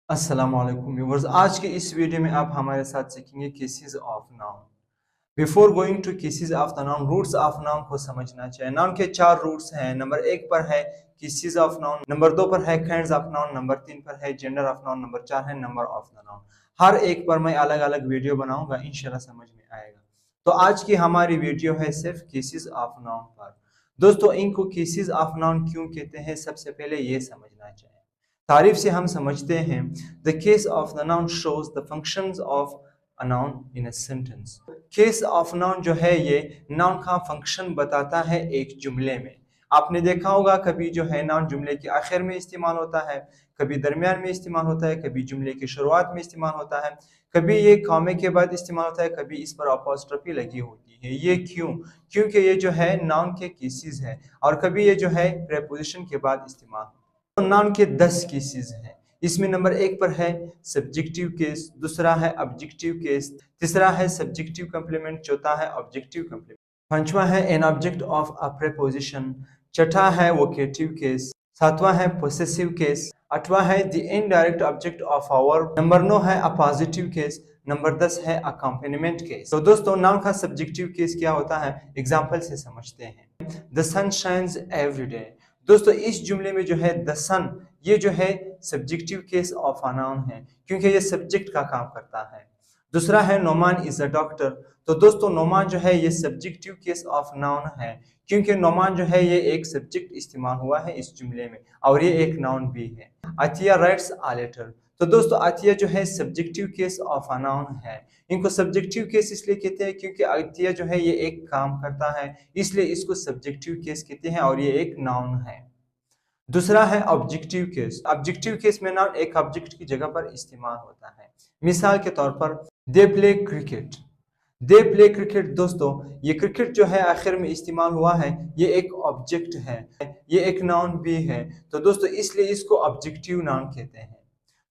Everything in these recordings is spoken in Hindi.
अस्सलाम वालेकुम व्यूअर्स। आज के इस वीडियो में आप हमारे साथ सीखेंगे cases of noun. Before going to cases of the noun, roots of noun को समझना चाहिए। नाउन के चार रूट्स हैं। नंबर एक पर है केसेस ऑफ नाउन, नंबर दो पर है काइंड्स ऑफ नाउन, नंबर तीन पर है जेंडर ऑफ नाउन, नंबर चार है नंबर ऑफ द नाउन। हर एक पर मैं अलग अलग वीडियो बनाऊंगा, इंशाल्लाह समझ में आएगा। तो आज की हमारी वीडियो है सिर्फ केसेस ऑफ नाउन पर। दोस्तों, इनको केसेस ऑफ नाउन क्यों कहते हैं, सबसे पहले ये समझना चाहिए। तारीफ से हम समझते हैं the case of the noun shows the functions of a noun in a sentence. Case of noun जो है ये नाउन का फंक्शन बताता है एक जुमले में। आपने देखा होगा कभी जो है नाउन जुमले के आखिर में इस्तेमाल होता है, कभी दरमियान में इस्तेमाल होता है, कभी जुमले की शुरुआत में इस्तेमाल होता है, कभी ये कॉमे के बाद इस्तेमाल होता है, कभी इस पर अपॉस्ट्रोफी लगी होती है। ये क्यों? क्योंकि ये जो है नाउन के केसेस है, और कभी ये जो है प्रेपोजिशन के बाद इस्तेमाल। नाउन के 10 केसेस हैं। इसमें नंबर एक पर है सब्जेक्टिव केस, दूसरा है ऑब्जेक्टिव केस, तीसरा है सब्जेक्टिव कंप्लीमेंट, चौथा है ऑब्जेक्टिव कंप्लीमेंट, पांचवा है an object of a preposition, छठा है वोकेटिव केस, सातवां है पोसेसिव केस, आठवां है the indirect object of a verb, number 9 है अ पॉजिटिव केस, नंबर 10 है अकम्पनीमेंट केस। तो दोस्तों, नाउन का सब्जेक्टिव केस क्या होता है, एग्जाम्पल से समझते हैं। The sun shines every day. दोस्तों, इस जुमले में जो है द सन, ये जो है subjective case of a noun है, क्योंकि ये सब्जेक्ट का काम करता है। दूसरा है नोमान इज अ डॉक्टर। तो दोस्तों, नोमान जो है ये सब्जेक्टिव केस ऑफ नाउन है, क्योंकि नोमान जो है ये एक सब्जेक्ट इस्तेमाल हुआ है इस जुमले में, और ये एक नाउन भी है। Atiya writes a letter. तो दोस्तों, अतिया जो है subjective case of a noun है। इनको सब्जेक्टिव केस इसलिए कहते हैं क्योंकि अतिया जो है ये एक काम करता है, इसलिए इसको सब्जेक्टिव केस कहते हैं, और ये एक नाउन है। दूसरा है ऑब्जेक्टिव केस। ऑब्जेक्टिव केस में नाउन एक ऑब्जेक्ट की जगह पर इस्तेमाल होता है। मिसाल के तौर पर they play cricket. They play cricket, दोस्तों ये क्रिकेट जो है आखिर में इस्तेमाल हुआ है, ये एक ऑब्जेक्ट है, ये एक नाउन भी है। तो दोस्तों, इसलिए इसको ऑब्जेक्टिव नाउन कहते हैं।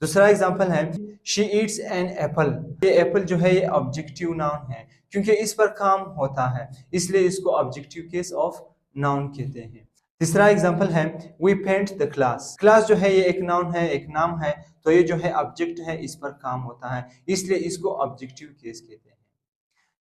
दूसरा एग्जांपल है शी ईट्स एन एप्पल। ये एप्पल जो है ये ऑब्जेक्टिव नाउन है, क्योंकि इस पर काम होता है, इसलिए इसको ऑब्जेक्टिव केस ऑफ नाउन कहते हैं। तीसरा एग्जांपल है we paint the class. Class जो है ये एक नाउन है, एक नाम है, तो ये जो है ऑब्जेक्ट है, इस पर काम होता है, इसलिए इसको ऑब्जेक्टिव केस कहते हैं।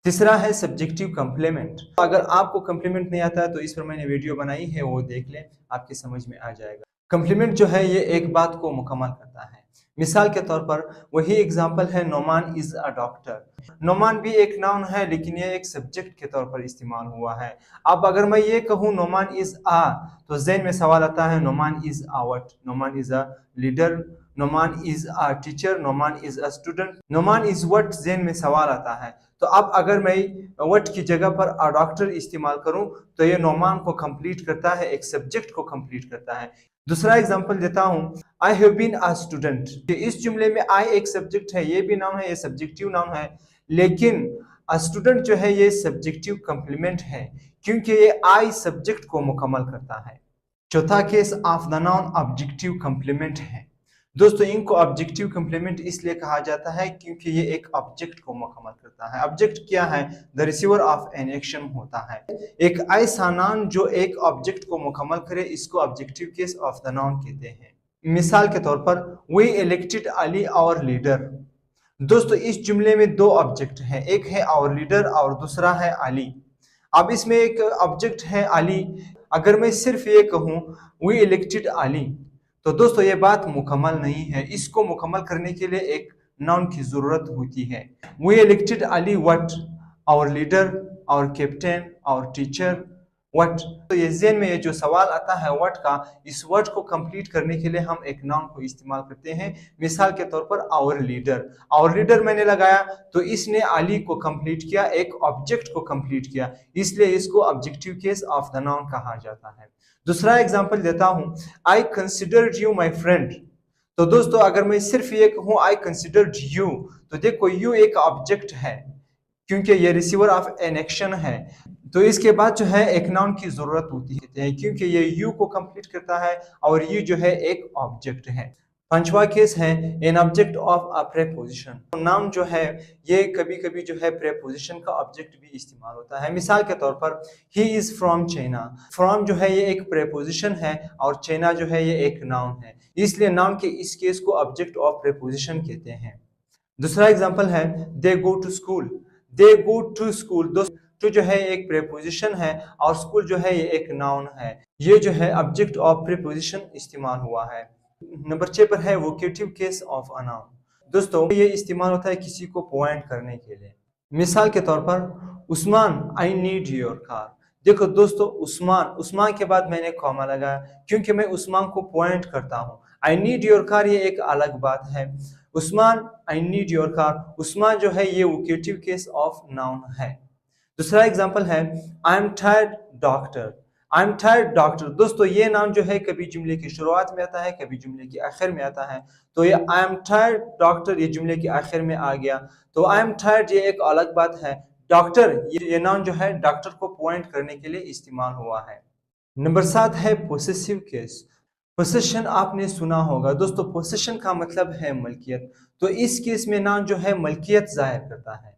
तीसरा है सब्जेक्टिव कंप्लीमेंट। अगर आपको कंप्लीमेंट नहीं आता है तो इस पर मैंने वीडियो बनाई है, वो देख लें, आपके समझ में आ जाएगा। कंप्लीमेंट जो है ये एक बात को मुकम्मल करता है। मिसाल के तौर पर वही एग्जांपल है Noman is a doctor. Noman भी एक नाउन है, लेकिन ये एक सब्जेक्ट के तौर पर इस्तेमाल हुआ है। अब अगर मैं ये कहूँ नोमान इज आ, तो ज़हन में सवाल आता है Noman is a what? Noman is a leader, Noman is a teacher, Noman is a student, Noman is what, ज़हन में सवाल आता है। तो अब अगर मैं व्हाट की जगह पर अ डॉक्टर इस्तेमाल करूं, तो ये नोमान को कंप्लीट करता है, एक सब्जेक्ट को कंप्लीट करता है। दूसरा एग्जांपल देता हूं, I have been a student. इस जुमले में आई एक सब्जेक्ट है, ये भी नाउन है, ये सब्जेक्टिव नाउन है, लेकिन अ स्टूडेंट जो है ये सब्जेक्टिव कंप्लीमेंट है, क्योंकि ये आई सब्जेक्ट को मुकम्मल करता है। चौथा case of the noun objective complement है। दोस्तों, इनको ऑब्जेक्टिव कंप्लीमेंट इसलिए कहा जाता है क्योंकि ये एक ऑब्जेक्ट को मुकम्मल करता है। ऑब्जेक्ट क्या है? The receiver of an action होता है। एक ऐसा नाउन जो एक ऑब्जेक्ट को मुकम्मल करे, इसको objective case of the noun कहते हैं। मिसाल के तौर पर we elected Ali our leader. दोस्तों, इस जुमले में दो ऑब्जेक्ट हैं, एक है आवर लीडर और दूसरा है अली। अब इसमें एक ऑब्जेक्ट है अली। अगर मैं सिर्फ ये कहूं वी इलेक्टेड अली, तो दोस्तों ये बात मुकम्मल नहीं है। इसको मुकम्मल करने के लिए एक नाउन की जरूरत होती है। We elected Ali what? Our leader, our captain, our teacher, what. तो ये ज़हन में ये जो सवाल आता है व्हाट का, इस वर्ड को कंप्लीट करने के लिए हम एक नाउन को इस्तेमाल करते हैं। मिसाल के तौर per hour leader. Our leader मैंने लगाया तो इसने अली को कंप्लीट किया, एक ऑब्जेक्ट को कंप्लीट किया, इसलिए इसको objective case of the noun कहा जाता है। दूसरा एग्जांपल देता हूं, आई कंसिडर्ड यू माय फ्रेंड। तो दोस्तों, अगर मैं सिर्फ ये कहूं आई कंसिडर्ड यू, तो देखो यू एक ऑब्जेक्ट है, क्योंकि ये रिसीवर ऑफ एन एक्शन है, तो इसके बाद जो है एक नाउन की जरूरत होती है, क्योंकि ये यू को कंप्लीट करता है और यू जो है एक ऑब्जेक्ट है। पांचवा केस है an object of a preposition. Noun जो है ये कभी कभी जो है प्रेपोजिशन का ऑब्जेक्ट भी इस्तेमाल होता है। मिसाल के तौर पर he is from China. From जो है ये एक प्रेपोजिशन है और चाइना जो है ये एक नाउन है, इसलिए नाउन के इस केस को ऑब्जेक्ट ऑफ प्रेपोजिशन कहते हैं। दूसरा एग्जांपल है they go to school. They go to school. दोस्तों टू जो है एक प्रेपोजिशन है और स्कूल जो है ये एक नाउन है, ये जो है ऑब्जेक्ट ऑफ प्रेपोजिशन इस्तेमाल हुआ है। नंबर 6 पर है vocative case of a noun. दोस्तों ये इस्तेमाल होता है किसी को पॉइंट करने के लिए। मिसाल के तौर पर Usman I need your car. देखो दोस्तों उस्मान, उस्मान के बाद मैंने कॉमा लगाया क्योंकि मैं उस्मान को पॉइंट करता हूँ। आई नीड योर कार ये एक अलग बात है। Usman I need your car, Usman जो है ये वोकेटिव केस ऑफ नाउन है। दूसरा एग्जांपल है I am tired doctor. I am tired doctor. दोस्तों ये नाम जो है कभी जुमले की शुरुआत में आता है, कभी जुमले के आखिर में आता है। तो ये आई एम टायर्ड डॉक्टर ये जुमले के आखिर में आ गया, तो आई एम टायर्ड ये एक अलग बात है। डॉक्टर ये नाम जो है डॉक्टर को पॉइंट करने के लिए इस्तेमाल हुआ है। नंबर 7 है पोसेसिव केस। पोसेशन आपने सुना होगा दोस्तों, पोसेशन का मतलब है मलकियत। तो इस केस में नाम जो है मलकियत जाहिर करता है।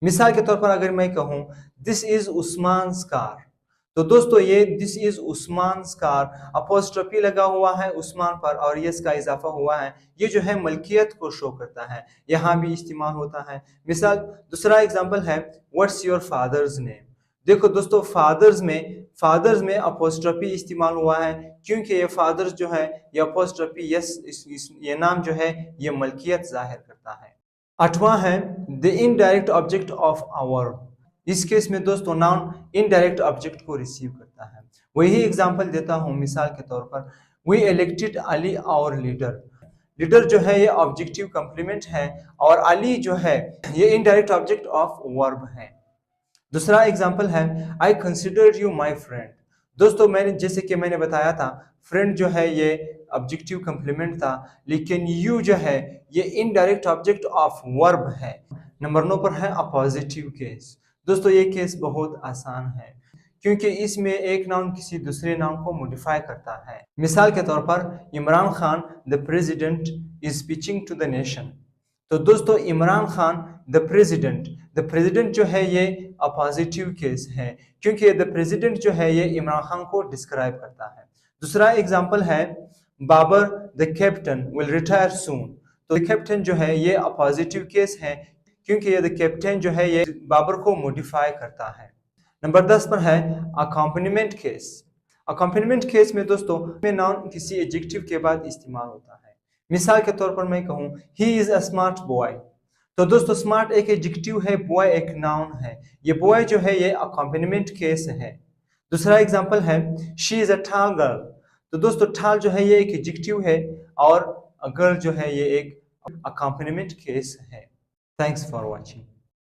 मिसाल के तौर पर अगर मैं कहूं दिस इज उस्मान कार, तो दोस्तों ये this is Usman car apostrophe लगा हुआ है उस्मान पर और यस का इजाफा हुआ है, ये जो है मलकियत को शो करता है, यहाँ भी इस्तेमाल होता है। मिसाल दूसरा एग्जांपल है व्हाट्स योर फादर्स नेम। देखो दोस्तों फादर्स में अपोस्ट्रोफी इस्तेमाल हुआ है क्योंकि ये फादर्स जो है ये अपोस्ट्रोफी यस ये नाम जो है ये मलकियत जाहिर करता है। आठवां है the indirect object of a verb. इस केस में दोस्तों नाउन इनडायरेक्ट ऑब्जेक्ट को रिसीव करता है। वही एग्जांपल देता हूं, मिसाल के तौर पर we elected Ali our leader. Leader जो है ये ऑब्जेक्टिव कंप्लीमेंट है और अली जो है ये इनडायरेक्ट ऑब्जेक्ट ऑफ वर्ब है। दूसरा एग्जांपल है I consider you my friend. दोस्तों मैंने जैसे कि मैंने बताया था फ्रेंड जो है ये ऑब्जेक्टिव कंप्लीमेंट था, लेकिन यू जो है ये इनडायरेक्ट ऑब्जेक्ट ऑफ वर्ब है। नंबर 9 पर है अपोजिटिव केस। दोस्तों ये केस बहुत आसान है क्योंकि इसमें एक नाउन किसी दूसरे नाउन को मॉडिफाई करता है। मिसाल के तौर पर Imran Khan the president is speeching to the nation. तो दोस्तों इमरान खान द प्रेसिडेंट जो है ये अपोजिटिव केस है क्योंकि द प्रेसिडेंट जो है ये इमरान खान को डिस्क्राइब करता है। दूसरा एग्जांपल है Babar the captain will retire soon. तो द कैप्टन जो है ये अपोजिटिव केस है क्योंकि ये द कैप्टन जो है ये बाबर को मॉडिफाई करता है। नंबर 10 पर है अकॉम्पनीमेंट केस। अकॉम्पनीमेंट केस में दोस्तों में नाउन किसी एडजेक्टिव के बाद इस्तेमाल होता है। मिसाल के तौर पर मैं कहूं he is a smart boy. तो दोस्तों स्मार्ट एक एडजेक्टिव है, बॉय एक नाउन है, ये बॉय जो है ये अकॉम्पनीमेंट केस है। दूसरा एग्जांपल है she is a tall girl. तो दोस्तों टॉल जो है ये एक एडजेक्टिव है और गर्ल जो है ये एक अकॉम्पनीमेंट केस है। Thanks for watching.